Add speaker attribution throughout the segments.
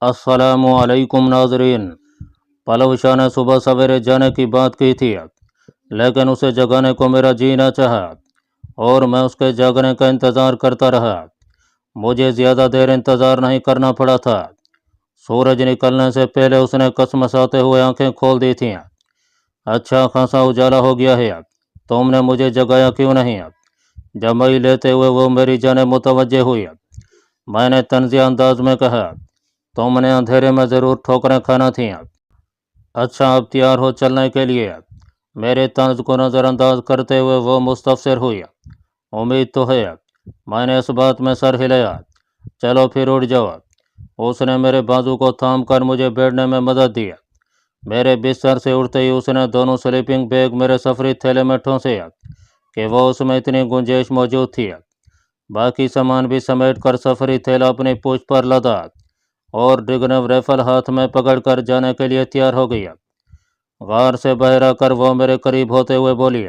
Speaker 1: अस्सलामुअलैकुम नाजरीन। पलव शाह ने सुबह सवेरे जाने की बात की थी, लेकिन उसे जगाने को मेरा जी न चाहा और मैं उसके जागने का इंतज़ार करता रहा। मुझे ज़्यादा देर इंतज़ार नहीं करना पड़ा था। सूरज निकलने से पहले उसने कसमसाते हुए आंखें खोल दी थीं। अच्छा खासा उजाला हो गया है, तुमने मुझे जगाया क्यों नहीं? जमाई लेते हुए वो मेरी जाने मुतवज्जे हुई। मैंने तंज़िया अंदाज में कहा, तुमने अंधेरे में ज़रूर ठोकरें खाना थी। अच्छा अब तैयार हो चलने के लिए? मेरे तंज को नज़रअंदाज करते हुए वो मुस्तफसिर हुई। उम्मीद तो है। मैंने इस बात में सर हिलाया। चलो फिर उठ जाओ। उसने मेरे बाजू को थाम कर मुझे बैठने में मदद दी। मेरे बिस्तर से उठते ही उसने दोनों स्लीपिंग बैग मेरे सफरी थैले में ठूंसे कि वो उसमें इतनी गुंजाइश मौजूद थी। बाकी सामान भी समेट कर सफरी थैला अपनी पूंछ पर लदा और डिगनव राइफल हाथ में पकड़कर जाने के लिए तैयार हो गया। गार से बाहर आकर वो मेरे करीब होते हुए बोली,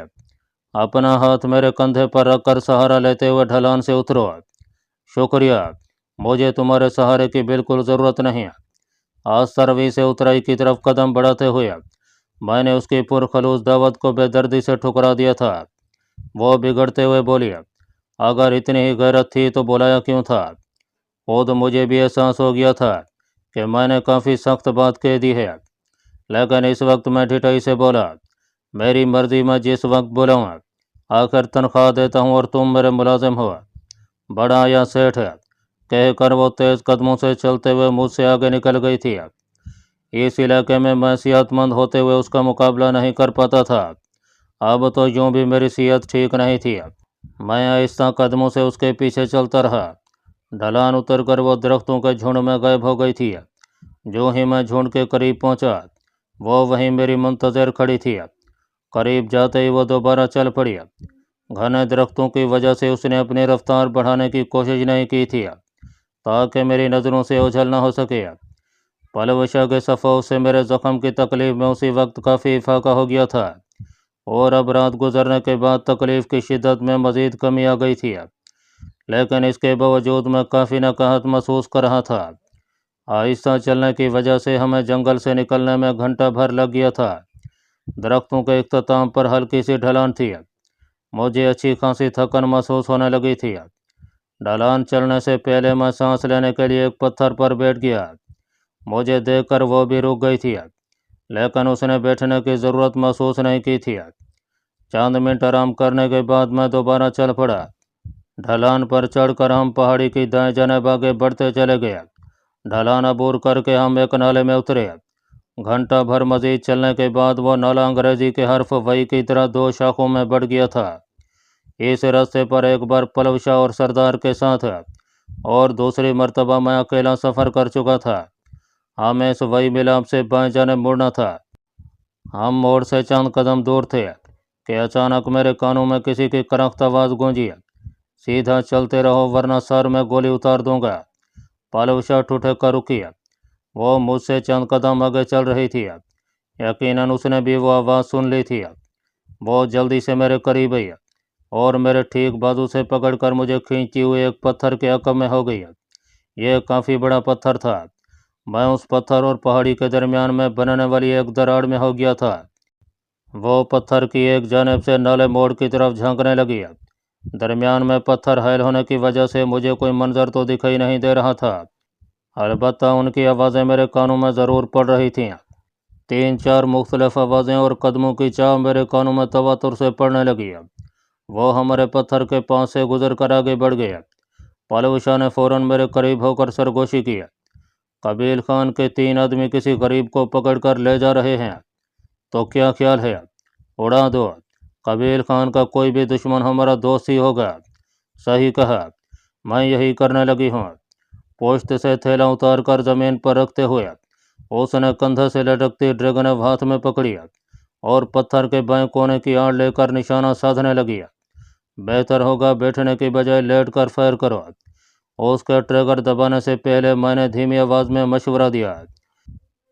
Speaker 1: अपना हाथ मेरे कंधे पर रखकर सहारा लेते हुए ढलान से उतरो। शुक्रिया, मुझे तुम्हारे सहारे की बिल्कुल ज़रूरत नहीं। आसरवी से उतराई की तरफ कदम बढ़ाते हुए मैंने उसकी पुरखलूस दावत को बेदर्दी से ठुकरा दिया था। वो बिगड़ते हुए बोली, अगर इतनी ही गैरत थी तो बुलाया क्यों था? खुद मुझे भी एहसास हो गया था कि मैंने काफ़ी सख्त बात कह दी है, लेकिन इस वक्त मैं ढिठाई से बोला, मेरी मर्जी मैं जिस वक्त बुलाऊँ। आखिर तनख्वाह देता हूँ और तुम मेरे मुलाजिम हो, बड़ा या सेठ है। कहकर वो तेज़ कदमों से चलते हुए मुझसे आगे निकल गई थी। इस इलाके में मैं सेहतमंद होते हुए उसका मुकाबला नहीं कर पाता था। अब तो यूं भी मेरी सेहत ठीक नहीं थी। मैं आहिस्ता कदमों से उसके पीछे चलता रहा। ढलान उतरकर वो दरख्तों के झुंड में गायब हो गई थी। जो ही मैं झुंड के करीब पहुंचा, वो वहीं मेरी मुंतज़िर खड़ी थी। करीब जाते ही वो दोबारा चल पड़ी। घने दरख्तों की वजह से उसने अपनी रफ्तार बढ़ाने की कोशिश नहीं की थी ताकि मेरी नज़रों से ओझल न हो सके। पलवशा के सफ़ों से मेरे ज़ख्म की तकलीफ़ में उसी वक्त काफ़ी इफाका हो गया था और अब रात गुजरने के बाद तकलीफ़ की शिद्दत में मज़ीद कमी आ गई थी। लेकिन इसके बावजूद मैं काफ़ी नकाहत महसूस कर रहा था। आहिस्ता चलने की वजह से हमें जंगल से निकलने में घंटा भर लग गया था। दरख्तों के इख्तिताम पर हल्की सी ढलान थी। मुझे अच्छी खासी थकन महसूस होने लगी थी। ढलान चढ़ने से पहले मैं सांस लेने के लिए एक पत्थर पर बैठ गया। मुझे देखकर वो भी रुक गई थी, लेकिन उसने बैठने की ज़रूरत महसूस नहीं की थी। चंद मिनट आराम करने के बाद मैं दोबारा चल पड़ा। ढलान पर चढ़कर हम पहाड़ी की दाएं जानिब आगे बढ़ते चले गए। ढलान अबूर करके हम एक नाले में उतरे। घंटा भर मजीद चलने के बाद वो नाला अंग्रेजी के हर्फ वही की तरह दो शाखों में बढ़ गया था। इस रास्ते पर एक बार पलवशा और सरदार के साथ और दूसरी मर्तबा मैं अकेला सफ़र कर चुका था। हमें इस वही मिलाप से बाएं जानिब मुड़ना था। हम मोड़ से चंद कदम दूर थे कि अचानक मेरे कानों में किसी की करख्त आवाज़ गूंजी, सीधा चलते रहो वरना सर में गोली उतार दूंगा। पलवशा ठुठक कर रुकी। वो मुझसे चंद कदम आगे चल रही थी। यकीनन उसने भी वो आवाज़ सुन ली थी। वो जल्दी से मेरे करीब आई और मेरे ठीक बाजू से पकड़कर मुझे खींचती हुई एक पत्थर के अकब में हो गई। यह काफ़ी बड़ा पत्थर था। मैं उस पत्थर और पहाड़ी के दरमियान में बनने वाली एक दरार में हो गया था। वो पत्थर की एक जानिब से नाले मोड़ की तरफ झांकने लगी। दरमियान में पत्थर हायल होने की वजह से मुझे कोई मंजर तो दिखाई नहीं दे रहा था, अलबत्ता उनकी आवाज़ें मेरे कानों में ज़रूर पड़ रही थीं। तीन चार मुख्तलिफ आवाज़ें और कदमों की चाह मेरे कानों में तवातुर से पड़ने लगी। वो हमारे पत्थर के पास से गुजर कर आगे बढ़ गया। पलवशा ने फ़ौरन मेरे करीब होकर सरगोशी की, कबील खान के तीन आदमी किसी गरीब को पकड़कर ले जा रहे हैं, तो क्या ख्याल है? उड़ा दो। कबील खान का कोई भी दुश्मन हमारा दोस्त ही होगा। सही कहा, मैं यही करने लगी हूँ। पोश्त से थैला उतार कर ज़मीन पर रखते हुए उसने कंधे से लटकती ड्रैगन हाथ में पकड़ी और पत्थर के बाएं कोने की आड़ लेकर निशाना साधने लगी। बेहतर होगा बैठने की बजाय लेट कर फायर करो। उसके ट्रिगर दबाने से पहले मैंने धीमी आवाज़ में मशवरा दिया,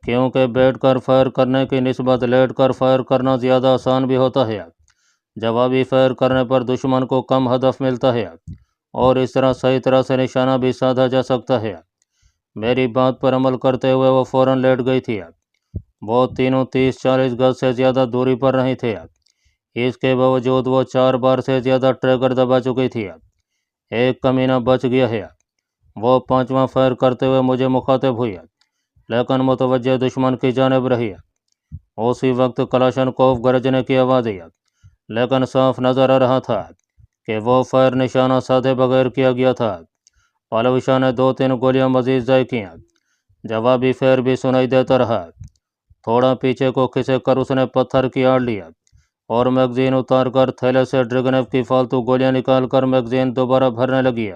Speaker 1: क्योंकि बैठ कर फायर करने की निस्बत लेट कर फायर करना ज़्यादा आसान भी होता है। जवाबी फायर करने पर दुश्मन को कम हदफ मिलता है और इस तरह सही तरह से निशाना भी साधा जा सकता है। मेरी बात पर अमल करते हुए वो फौरन लेट गई थी। वो तीनों 30-40 गज से ज़्यादा दूरी पर नहीं थे। इसके बावजूद वो 4 बार से ज़्यादा ट्रिगर दबा चुकी थी। एक कमीना बच गया है। वो 5वां फायर करते हुए मुझे मुखातिब हुई, लेकिन मुतवज्जे दुश्मन की जानिब रही। उसी वक्त कलाशनकोव गरजने की आवाज़ आई, लेकिन साफ नज़र आ रहा था कि वो फायर निशाना साधे बगैर किया गया था। पालविशा ने 2-3 गोलियां मजीद ज़ाय की। जवाबी फायर भी सुनाई देता रहा। थोड़ा पीछे को खिसक कर उसने पत्थर की आड़ लिया और मैगजीन उतार कर थैले से ड्रैगनेव की फालतू गोलियां निकाल कर मैगजीन दोबारा भरने लगी।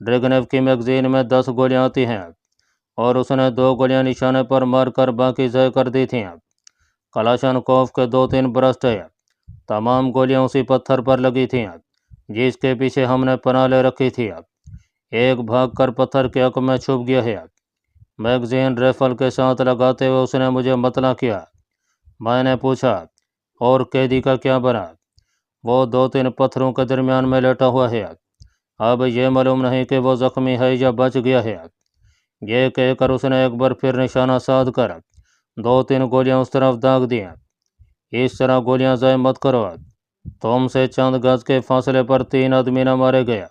Speaker 1: ड्रैगनेव की मैगजीन में 10 गोलियां आती हैं और उसने 2 गोलियां निशाने पर मारकर बाकी ज़ाय कर दी थीं। कलाशनकोव के 2-3 बरस्ट है। तमाम गोलियां उसी पत्थर पर लगी थीं जिसके पीछे हमने पनाह ले रखी थी। एक भाग कर पत्थर के हक में छुप गया है। मैगजीन राइफल के साथ लगाते हुए उसने मुझे मतला किया। मैंने पूछा, और कैदी का क्या बना? वो 2-3 पत्थरों के दरमियान में लेटा हुआ है। अब ये मालूम नहीं कि वो जख्मी है या बच गया है। ये कहकर उसने एक बार फिर निशाना साध कर 2-3 गोलियां उस तरफ दाग दी। इस तरह गोलियां ज़ाय मत करो। तुमसे चंद गज के फासले पर 3 आदमी न मारे गए।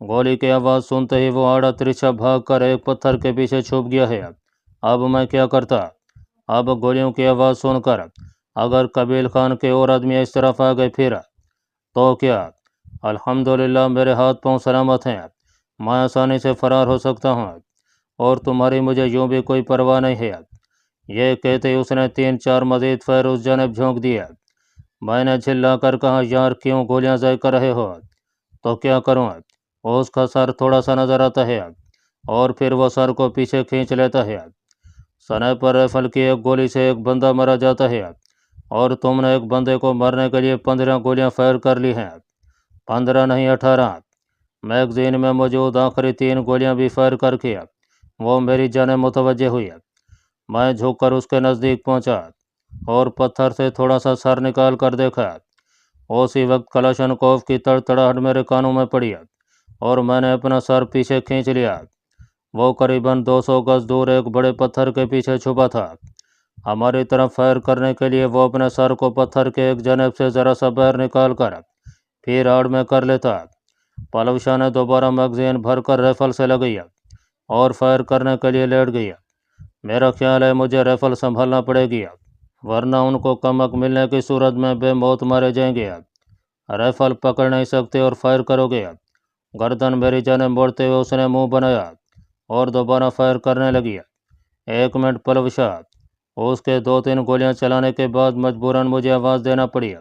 Speaker 1: गोली की आवाज़ सुनते ही वो आड़ा तिरछा भाग कर एक पत्थर के पीछे छुप गया है। अब मैं क्या करता? अब गोलियों की आवाज़ सुनकर अगर कबील खान के और आदमी इस तरफ आ गए फिर तो क्या? अल्हम्दुलिल्लाह मेरे हाथ पांव सलामत हैं। मैं आसानी से फरार हो सकता हूँ और तुम्हारी मुझे यूं भी कोई परवाह नहीं है। ये कहते ही उसने 3-4 मजीद फायर उस जानब झोंक दिया। मैंने झिल्ला कर कहा, यार क्यों गोलियां ज़ाय कर रहे हो? तो क्या करूँ? उसका सर थोड़ा सा नज़र आता है और फिर वो सर को पीछे खींच लेता है। स्नाइपर राइफल की एक गोली से एक बंदा मारा जाता है और तुमने एक बंदे को मारने के लिए 15 गोलियां फायर कर ली हैं। 15 नहीं 18। मैगजीन में मौजूद आखिरी 3 गोलियां भी फायर करके वो मेरी जाने मुतवज्जे हुई। मैं झुककर उसके नज़दीक पहुंचा और पत्थर से थोड़ा सा सर निकाल कर देखा। उसी वक्त कलाशनकोव की तड़तड़ाहट मेरे कानों में पड़ी और मैंने अपना सर पीछे खींच लिया। वो करीबन 200 गज दूर एक बड़े पत्थर के पीछे छुपा था। हमारी तरफ फायर करने के लिए वो अपने सर को पत्थर के एक जनेब से ज़रा सा बाहर निकाल कर फिर आड़ में कर लेता। पालविशा ने दोबारा मैगजीन भरकर राइफल से लगाई और फायर करने के लिए लेट गई। मेरा ख्याल है मुझे राइफल संभालना पड़ेगी, वरना उनको कमक मिलने की सूरत में बेमौत मारे जाएंगे। राइफल पकड़ नहीं सकते और फायर करोगे? गर्दन मेरी जाने मोड़ते हुए उसने मुंह बनाया और दोबारा फायर करने लगी। 1 मिनट पालविशा। उसके 2-3 गोलियां चलाने के बाद मजबूरन मुझे आवाज़ देना पड़ी।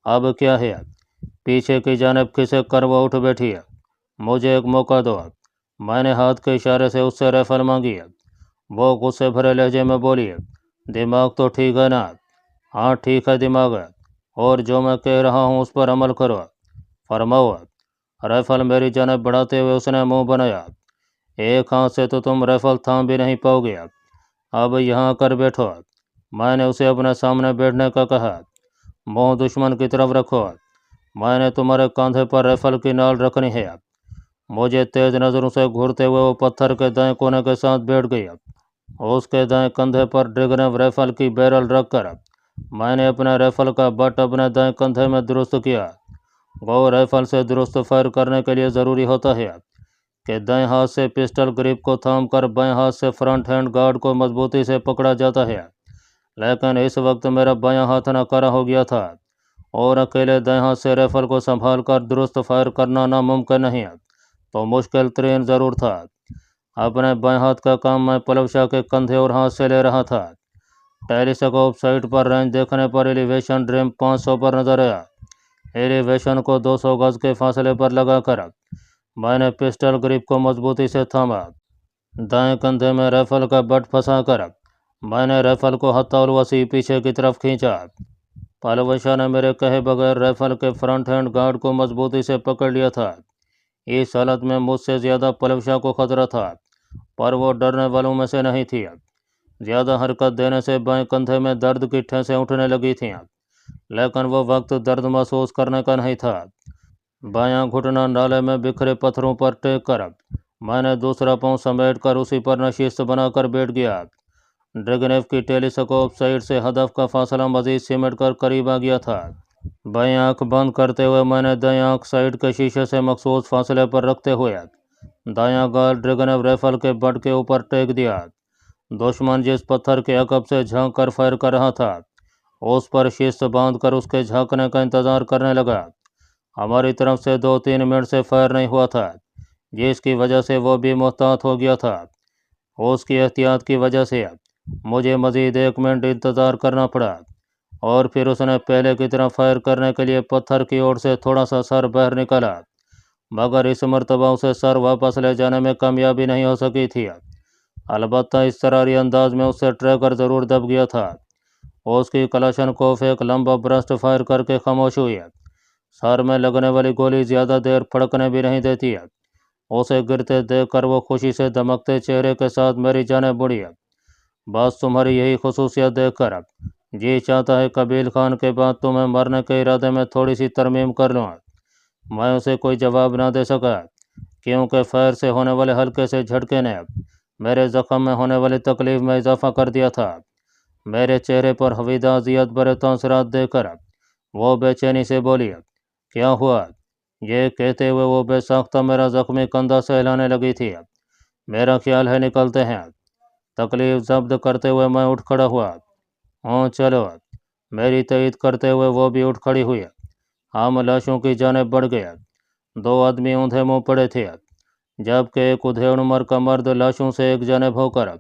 Speaker 1: अब क्या है? पीछे की जानिब खिसक कर वो उठ बैठी। मुझे एक मौका दो। मैंने हाथ के इशारे से उससे राइफल मांगी। वो गुस्से भरे लहजे में बोली, दिमाग तो ठीक है ना? हाँ ठीक है दिमाग है, और जो मैं कह रहा हूँ उस पर अमल करो। फरमाओ। राइफल मेरी जानिब बढ़ाते हुए उसने मुंह बनाया। एक हाथ से तो तुम राइफल थाम भी नहीं पाओगे। अब यहाँ कर बैठो। मैंने उसे अपने सामने बैठने का कहा। मुंह दुश्मन की तरफ रखो। मैंने तुम्हारे कंधे पर राइफल की नाल रखनी है। मुझे तेज नज़रों से घूरते हुए वो पत्थर के दाएं कोने के साथ बैठ गई। उसके दाएं कंधे पर ड्रैगनेव राइफल की बैरल रखकर मैंने अपने राइफल का बट अपने दाएं कंधे में दुरुस्त किया। वो राइफल से दुरुस्त फायर करने के लिए ज़रूरी होता है कि दाएं हाथ से पिस्टल ग्रिप को थाम कर बाएं हाथ से फ्रंट हैंड गार्ड को मजबूती से पकड़ा जाता है। लेकिन इस वक्त मेरा बायां हाथ नाकारा हो गया था और अकेले दाएं हाथ से राइफल को संभाल कर दुरुस्त फायर करना नामुमकिन नहीं, तो मुश्किल तरीन ज़रूर था। अपने बाएं हाथ का काम मैं पालविशा के कंधे और हाथ से ले रहा था। टेलीस्कोप साइट पर रेंज देखने पर एलिवेशन ड्रीम 500 पर नजर आया। एलिवेशन को 200 गज के फासले पर लगाकर मैंने पिस्टल ग्रिप को मजबूती से थामा। दाएं कंधे में राइफल का बट फंसाकर मैंने राइफल को हथौल वसी पीछे की तरफ खींचा। पालविशा ने मेरे कहे बगैर राइफल के फ्रंट हैंड गार्ड को मजबूती से पकड़ लिया था। इस हालत में मुझसे ज़्यादा पालविशा को खतरा था, पर वो डरने वालों में से नहीं थी। ज़्यादा हरकत देने से बाएं कंधे में दर्द की ठेसें उठने लगी थीं, लेकिन वो वक्त दर्द महसूस करने का नहीं था। बायां घुटना नाले में बिखरे पत्थरों पर टेक कर मैंने दूसरा पाँव समेट कर उसी पर नशिस्त बनाकर बैठ गया। ड्रैगनेव की टेलीस्कोप साइड से हदफ का फासला मजीद सिमट कर करीब आ गया था। बाईं आंख बंद करते हुए मैंने दाईं आंख साइड के शीशे से मखसूस फासले पर रखते हुए दायां गाल ड्रैगनेव राइफल के बट के ऊपर टेक दिया। दुश्मन जिस पत्थर के अकब से झांक कर फायर कर रहा था उस पर शिस्त बांध कर उसके झांकने का इंतजार करने लगा। हमारी तरफ से 2-3 मिनट से फायर नहीं हुआ था, जिसकी वजह से वो भी मुहतात हो गया था। उसकी एहतियात की वजह से मुझे मज़ीद 1 मिनट इंतज़ार करना पड़ा और फिर उसने पहले की तरह फायर करने के लिए पत्थर की ओर से थोड़ा सा सर बाहर निकाला, मगर इस मरतबा उसे सर वापस ले जाने में कामयाबी नहीं हो सकी थी। अलबत्ता इस तरारी अंदाज में उससे ट्रैकर ज़रूर दब गया था। उसकी कलाशनकोफ एक लंबा ब्रस्ट फायर करके खामोश हुई। सर में लगने वाली गोली ज़्यादा देर फड़कने भी नहीं देती है। उसे गिरते देखकर वो खुशी से दमकते चेहरे के साथ मेरी जानिब मुड़ी। बस तुम्हारी यही खसूसियत देखकर जी चाहता है कबील खान के बाद तुम्हें मरने के इरादे में थोड़ी सी तरमीम कर लूँ। मैं उसे कोई जवाब ना दे सका, क्योंकि फायर से होने वाले हल्के से झटके ने मेरे ज़ख्म में होने वाली तकलीफ में इजाफा कर दिया था। मेरे चेहरे पर हवीदा अजियत भरे तासरात देकर वो बेचैनी से बोली, क्या हुआ? ये कहते हुए वो बेसाख्ता मेरा ज़ख्मी कंधा सहलाने लगी थी। मेरा ख्याल है निकलते हैं। तकलीफ जब्त करते हुए मैं उठ खड़ा हुआ। हाँ चलो, मेरी तईद करते हुए वो भी उठ खड़ी हुई। हम लाशों की जानिब बढ़ गए। 2 आदमी ऊँधे मुँह पड़े थे, जबकि एक उधेड़ उम्र का मर्द लाशों से एक जानिब होकर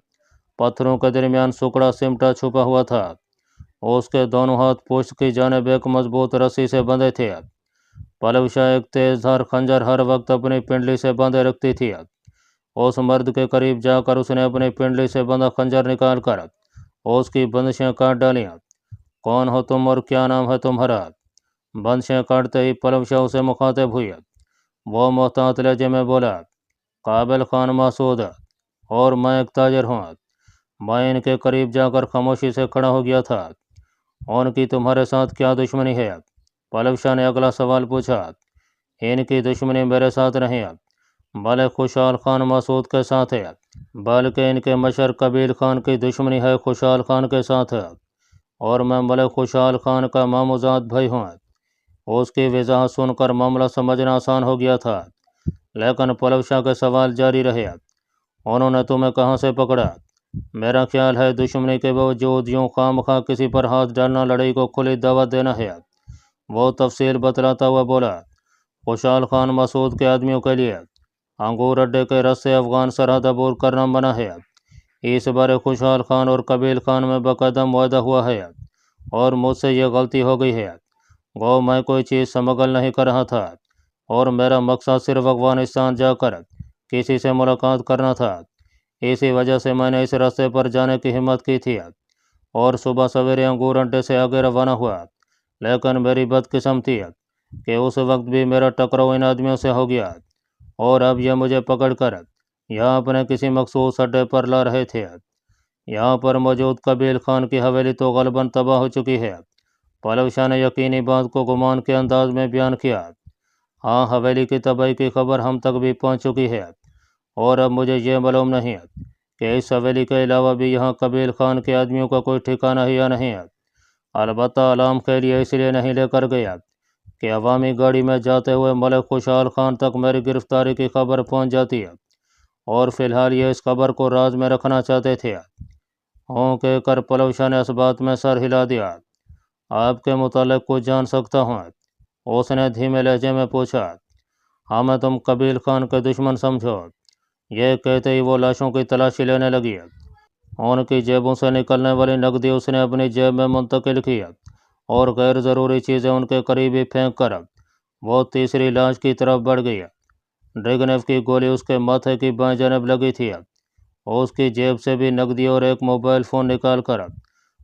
Speaker 1: पत्थरों के दरमियान सुकड़ा सिमटा छुपा हुआ था। उसके दोनों हाथ पुश्त की जानिब एक मजबूत रस्सी से बंधे थे। पलवशा एक तेजधार खंजर हर वक्त अपनी पिंडली से बांधे रखती थी। उस मर्द के करीब जाकर उसने अपनी पिंडली से बंधा खंजर निकाल कर उसकी बंदिशें काट डालीं। कौन हो तुम और क्या नाम है तुम्हारा? बंदिशें काटते ही पलवशा उसे मुखातिब हुई। वो मोहतात लहजे में बोला, काबिल खान मासूद, और मैं एक ताजर हूँ। मैं इनके करीब जाकर खामोशी से खड़ा हो गया था। उनकी तुम्हारे साथ क्या दुश्मनी है? पलवशा ने अगला सवाल पूछा। इनकी दुश्मनी मेरे साथ नहीं है, मलिक खुशहाल खान मासूद के साथ है, बल्कि इनके मशर कबील खान की दुश्मनी है खुशहाल खान के साथ है, और मैं मलिक खुशहाल खान का मामूजाद भाई हूँ। उसकी वजाहत सुनकर मामला समझना आसान हो गया था, लेकिन पलवशा के सवाल जारी रहे। उन्होंने तुम्हें कहाँ से पकड़ा? मेरा ख्याल है दुश्मनी के बावजूद यूँ खामखा किसी पर हाथ डालना लड़ाई को खुली दावत देना है। वो तफसील बतलाता हुआ बोला, खुशहाल खान मसूद के आदमियों के लिए अंगूर अड्डे के रस्ते अफगान सरहद अबूर करना मना है। इस बार खुशहाल खान और कबील खान में बाकायदा मुआहदा हुआ है और मुझसे ये गलती हो गई है। गो मैं कोई चीज़ स्मगल नहीं कर रहा था और मेरा मकसद सिर्फ अफगानिस्तान जाकर किसी से मुलाकात करना था। इसी वजह से मैंने इस रास्ते पर जाने की हिम्मत की थी और सुबह सवेरे अंगूर अड्डे से आगे रवाना हुआ। लेकिन मेरी बदकिस्मती कि उस वक्त भी मेरा टकराव इन आदमियों से हो गया और अब यह मुझे पकड़कर यहाँ अपने किसी मखसूस अड्डे पर ला रहे थे। यहाँ पर मौजूद कबील खान की हवेली तो गलबन तबाह हो चुकी है। पलवशा ने यकीनी बात को गुमान के अंदाज में बयान किया। हाँ, हवेली की तबाही की खबर हम तक भी पहुँच चुकी है और अब मुझे ये मालूम नहीं है कि इस हवेली के अलावा भी यहाँ कबील खान के आदमियों का कोई ठिकाना है या नहीं है। अलबत्ता अलाम के लिए इसलिए नहीं लेकर गया कि अवामी गाड़ी में जाते हुए मलिक खुशहाल खान तक मेरी गिरफ्तारी की खबर पहुँच जाती है और फिलहाल ये इस खबर को राज में रखना चाहते थे। हों कहकर पलवशा ने इस बात में सर हिला दिया। आपके मुतालिक कुछ जान सकता हूँ? उसने धीमे लहजे में पूछा। हमें तुम कबील खान के दुश्मन समझो? ये कहते ही वो लाशों की तलाशी लेने लगी। उनकी जेबों से निकलने वाली नकदी उसने अपनी जेब में मुंतकिल की और गैर ज़रूरी चीज़ें उनके करीब ही फेंक कर वो तीसरी लाश की तरफ बढ़ गई। ड्रैगनेव की गोली उसके माथे की बाएं जानब लगी थी। उसकी जेब से भी नकदी और एक मोबाइल फ़ोन निकाल कर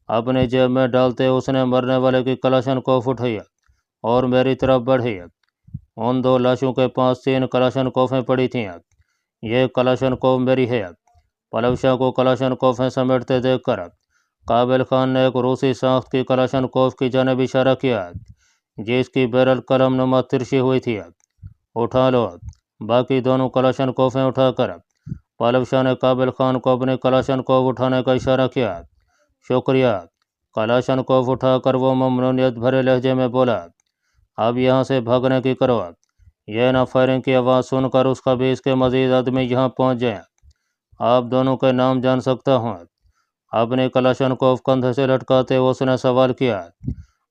Speaker 1: अपने जेब में डालते उसने मरने वाले की कलाशनकोफ उठाई और मेरी तरफ बढ़ी। उन 2 लाशों के पास 3 कलाशनकोफें पड़ी थीं। ये कलाशनकोफ मेरी है। पलवशा को कलाशनकोफें समेटते देखकर काबिल खान ने एक रूसी साख्त की कलाशनकोफ की जानिब इशारा किया, जिसकी बैरल कलम नुमा तिरछी हुई थी। उठा लो, बाकी दोनों कलाशनकोफें उठाकर पालव शाह ने काबिल खान को अपनी कलाशनकोफ उठाने का इशारा किया। शुक्रिया। कलाशनकोफ उठाकर वो ममनूनियत भरे लहजे में बोला, अब यहाँ से भागने की करो। यह ना फायरिंग की आवाज़ सुनकर उसका भी इसके मजीद आदमी यहाँ पहुँच जाए। आप दोनों के नाम जान सकता हूँ? अपने कलाशनकोफ कंधे से लटकाते उसने सवाल किया।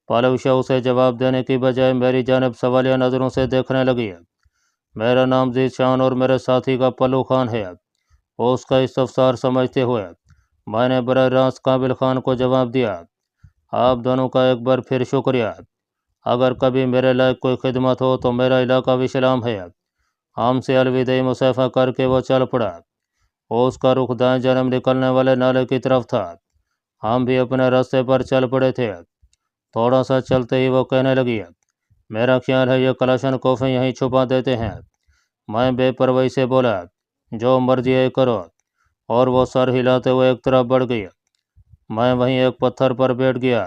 Speaker 1: पालव शाह उसे जवाब देने की बजाय मेरी जानिब सवालिया नज़रों से देखने लगी। मेरा नाम जीशान और मेरे साथी का पल्लू खान है। वो उसका इस्तफसार समझते हुए मैंने बराह रास्त काबिल खान को जवाब दिया, आप दोनों का एक बार फिर शुक्रिया। अगर कभी मेरे लायक कोई खिदमत हो तो मेरा इलाका विशलाम है। हमसे अलविदाई मुसाफा करके वो चल पड़ा। वो उसका रुख दाएं जानब निकलने वाले नाले की तरफ था। हम भी अपने रास्ते पर चल पड़े थे। थोड़ा सा चलते ही वो कहने लगी, मेरा ख्याल है ये कलाशनकोफें यहीं छुपा देते हैं। मैं बेपरवाही से बोला, जो मर्जी है करो, और वो सर हिलाते हुए एक तरफ बढ़ गई। मैं वहीं एक पत्थर पर बैठ गया।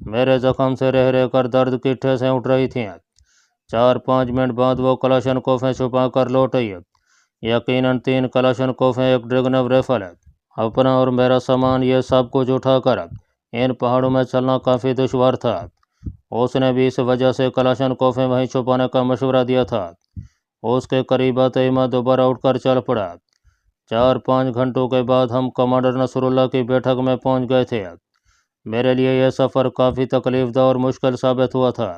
Speaker 1: मेरे जख्म से रह रह कर दर्द की ठेसें उठ रही थीं। 4-5 मिनट बाद वो कलाशनकोफें छुपा कर लौट आई। यकीनन 3 कलाशनकोफें, एक ड्रैगन राइफल, अपना और मेरा सामान, ये सब कुछ उठाकर इन पहाड़ों में चलना काफ़ी दुश्वार था। उसने भी इस वजह से कलाशनकोफें वहीं छुपाने का मशवरा दिया था। उसके करीब आते ही मैं दोबारा उठकर चल पड़ा। 4-5 घंटों के बाद हम कमांडर नसरुल्लाह की बैठक में पहुंच गए थे। मेरे लिए यह सफ़र काफ़ी तकलीफदा और मुश्किल साबित हुआ था।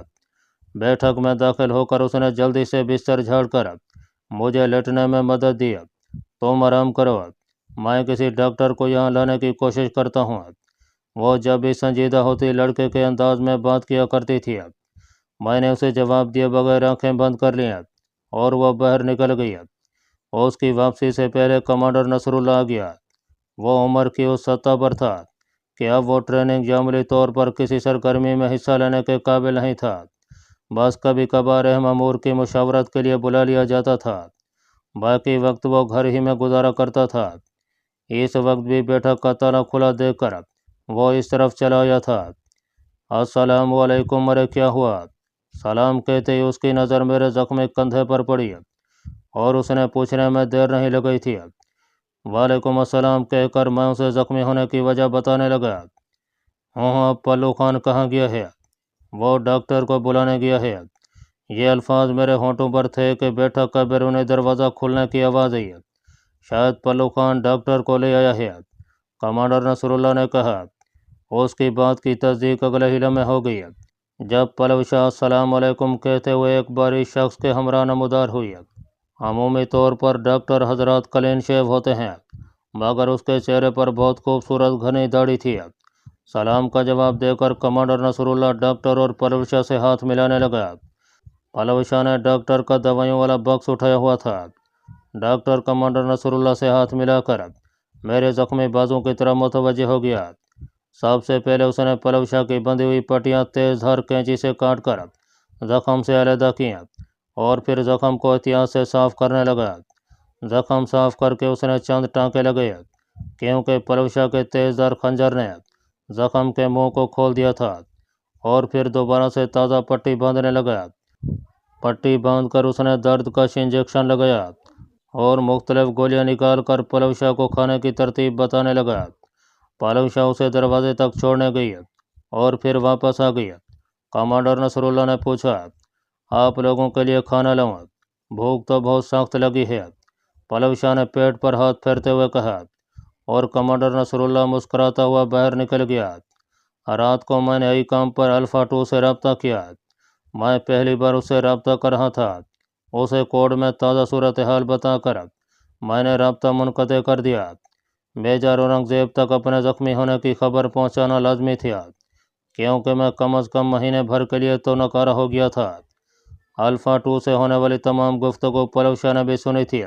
Speaker 1: बैठक में दाखिल होकर उसने जल्दी से बिस्तर झाड़कर मुझे लेटने में मदद दी। तुम आराम करो, मैं किसी डॉक्टर को यहाँ लाने की कोशिश करता हूँ। वो जब भी संजीदा होती लड़के के अंदाज में बात किया करती थी। मैंने उसे जवाब दिए बगैर आंखें बंद कर ली और वह बाहर निकल गई। उसकी वापसी से पहले कमांडर नसरुल्लाह आ गया। वो उम्र की उस सतह पर था कि अब वो ट्रेनिंग या अमली तौर पर किसी सरगर्मी में हिस्सा लेने के काबिल नहीं था। बस कभी कभार अहम अमूर की मुशावरत के लिए बुला लिया जाता था। बाकी वक्त वो घर ही में गुजारा करता था। इस वक्त भी बैठक का ताला खुला देखकर वो इस तरफ चला आया था। अस्सलाम वालेकुम। अरे क्या हुआ? सलाम कहते ही उसकी नज़र मेरे जख्मी कंधे पर पड़ी और उसने पूछने में देर नहीं लगाई थी। वालेकुम अस्सलाम कहकर मैं उसे ज़ख्मी होने की वजह बताने लगा। हाँ, अब पल्लू खान कहाँ गया है? वो डॉक्टर को बुलाने गया है। ये अल्फाज मेरे होंठों पर थे कि बैठक का बैरूनी दरवाज़ा खुलने की आवाज़ आई। शायद पल्लू खान डॉक्टर को ले आया है, कमांडर नसरुल्लाह ने कहा। उसकी बात की तस्दीक अगले ही लम्हे हो गई जब पल्लव शाह अस्सलाम वालेकुम कहते हुए एक बारी शख्स के हमरा नमूदार हुई। अमूमी तौर पर डॉक्टर हजरात क्लीन शेव होते हैं, मगर उसके चेहरे पर बहुत खूबसूरत घनी दाढ़ी थी। सलाम का जवाब देकर कमांडर नसरुल्लाह डॉक्टर और पल्लव शाह से हाथ मिलाने लगा। पल्लव शाह ने डॉक्टर का दवाइयों वाला बॉक्स उठाया हुआ था। डॉक्टर कमांडर नसरुल्लाह से हाथ मिलाकर मेरे जख्मी बाजू की तरफ मुतवज्जे हो गया। सबसे पहले उसने पल्लव शाह की बंधी हुई पट्टियाँ तेज धार कैंची से काट कर जख्म से अलहदा की और फिर जख्म को एहतियात से साफ करने लगा। जख्म साफ करके उसने चंद टाँके लगाए, क्योंकि पल्लव शाह के तेजधार खंजर ने जख्म के मुंह को खोल दिया था। और फिर दोबारा से ताज़ा पट्टी बांधने लगा। पट्टी बांधकर उसने दर्द का इंजेक्शन लगाया और मुख्तलिफ गोलियां निकाल कर पल्लव शाह को खाने की तरतीब बताने लगा। पल्लव शाह उसे दरवाजे तक छोड़ने गई और फिर वापस आ गई। कमांडर नसरुल्लाह ने पूछा, आप लोगों के लिए खाना लाऊं? भूख तो बहुत सख्त लगी है, पल्लव शाह ने पेट पर हाथ फेरते हुए कहा। और कमांडर नसरुल्लाह मुस्कुराता हुआ बाहर निकल गया। रात को मैंने आई काम पर अल्फ़ा 2 से रब्ता किया। मैं पहली बार उससे रब्ता कर रहा था। उसे कोड में ताज़ा सूरत हाल बताकर मैंने रब्ता मुनक़ते कर दिया। मेजर औरंगज़ेब तक अपने ज़ख्मी होने की खबर पहुंचाना लाजमी था, क्योंकि मैं कम अज़ कम महीने भर के लिए तो नकारा हो गया था। अल्फ़ा 2 से होने वाली तमाम गुफ्तगू पल्लव शाह ने भी सुनी थी,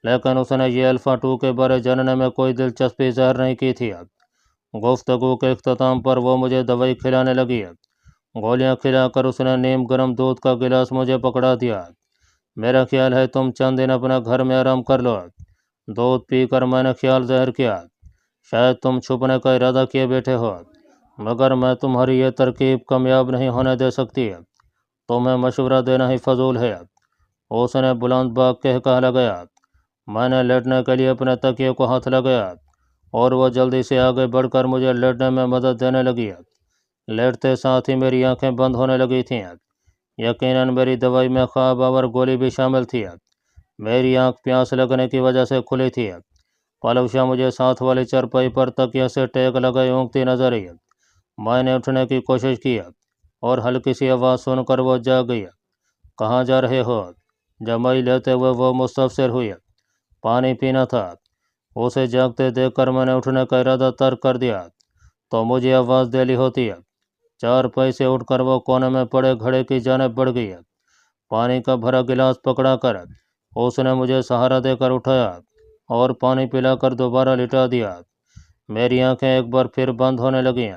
Speaker 1: लेकिन उसने ये अल्फ़ा 2 के बारे जानने में कोई दिलचस्पी ज़ाहिर नहीं की थी। गुफ्तगू के इख्तिताम पर वो मुझे दवाई खिलाने लगी। गोलियां खिलाकर उसने नीम गर्म दूध का गिलास मुझे पकड़ा दिया। मेरा ख्याल है तुम चंद दिन अपना घर में आराम कर लो। दूध पीकर मैंने ख्याल ज़ाहिर किया, शायद तुम छुपने का इरादा किए बैठे हो, मगर मैं तुम्हारी ये तरकीब कामयाब नहीं होने दे सकती। तुम्हें मशवरा देना ही फजूल है। उसने बुलंद बाग कह लगाया। मैंने लेटने के लिए अपने तकिए को हाथ लगाया और वो जल्दी से आगे बढ़कर मुझे लेटने में मदद देने लगी। लेटते साथ ही मेरी आंखें बंद होने लगी थीं। यकीनन मेरी दवाई में ख्वाब आवर गोली भी शामिल थी। मेरी आंख प्यास लगने की वजह से खुली थी। पलवशा मुझे साथ वाली चरपाई पर तकिया से टेक लगाई ऊँगती नजर आई। मैंने उठने की कोशिश की और हल्की सी आवाज़ सुनकर वो जाग गई। कहाँ जा रहे हो? जमाई लेते हुए वो मुस्तफसिर हुई। पानी पीना था। उसे जागते देखकर मैंने उठने का इरादा तर्क कर दिया तो मुझे आवाज़ दे ली होती। 4 पैसे उठकर वो कोने में पड़े घड़े की जानिब बढ़ गई। पानी का भरा गिलास पकड़ा कर उसने मुझे सहारा देकर उठाया और पानी पिलाकर दोबारा लिटा दिया। मेरी आंखें एक बार फिर बंद होने लगीं।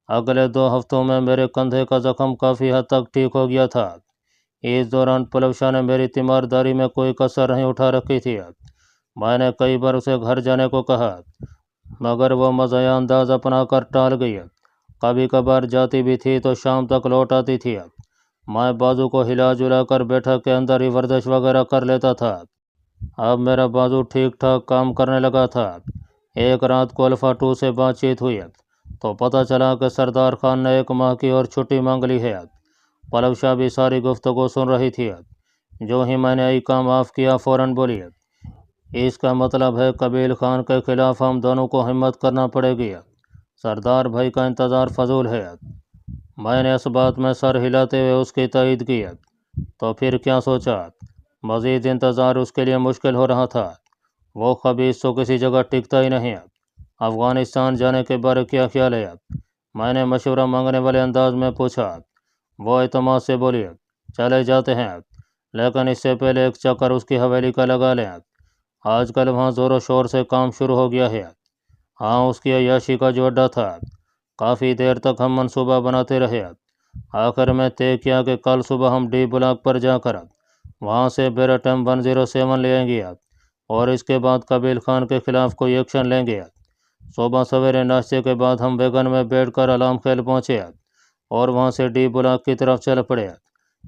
Speaker 1: अगले 2 हफ्तों में मेरे कंधे का जख्म काफ़ी हद तक ठीक हो गया था। इस दौरान पलवशा ने मेरी तीमारदारी में कोई कसर नहीं उठा रखी थी। मैंने कई बार उसे घर जाने को कहा मगर वो मज़ाया अंदाज अपना कर टाल गई। कभी कभार जाती भी थी तो शाम तक लौट आती थी। मैं बाजू को हिला जुला कर बैठक के अंदर ही वर्जिश वगैरह कर लेता था। अब मेरा बाजू ठीक ठाक काम करने लगा था। एक रात को अल्फा 2 से बातचीत हुई तो पता चला कि सरदार खान ने 1 माह की और छुट्टी मांग ली है। पलवशा भी सारी गुफ्तगू सुन रही थी। जो ही मैंने आई काम ऑफ किया फ़ौरन बोली इसका मतलब है कबील खान के खिलाफ हम दोनों को हिम्मत करना पड़ेगी। सरदार भाई का इंतज़ार फजूल है। मैंने इस बात में सर हिलाते हुए उसकी तायद की। तो फिर क्या सोचा? मज़ीद इंतज़ार उसके लिए मुश्किल हो रहा था। वो खबीस तो किसी जगह टिकता ही नहीं। अफ़गानिस्तान जाने के बारे क्या ख्याल है? मैंने मशवरा मांगने वाले अंदाज में पूछा। वो एतमाद से बोली चले जाते हैं लेकिन इससे पहले एक चक्कर उसकी हवेली का लगा लें। आजकल वहाँ ज़ोरों शोर से काम शुरू हो गया है। हाँ, उसकी अय्याशी का जो अड्डा था। काफ़ी देर तक हम मंसूबा बनाते रहे। आखिर में तय किया कि कल सुबह हम डी ब्लॉक पर जाकर वहाँ से बेरटम 107 ले आएंगे और इसके बाद कबील खान के खिलाफ कोई एक्शन लेंगे। सुबह सवेरे नाश्ते के बाद हम वैगन में बैठकर अलाम खेल पहुँचे और वहाँ से डी ब्लॉक की तरफ चल पड़े।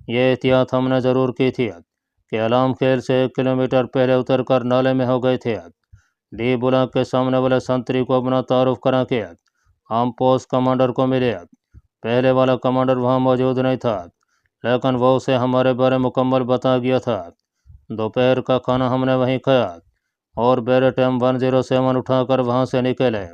Speaker 1: ये एहतियात हमने ज़रूर की थी कि अलाम खेल से 1 किलोमीटर पहले उतरकर नाले में हो गए थे। डी ब्लॉक के सामने वाले संतरी को अपना तारुफ करा के हम पोस्ट कमांडर को मिले। पहले वाला कमांडर वहाँ मौजूद नहीं था लेकिन वो उसे हमारे बारे मुकम्मल बता गया था। दोपहर का खाना हमने वहीं खाया और बेरटम 107 उठाकर वहाँ से निकले।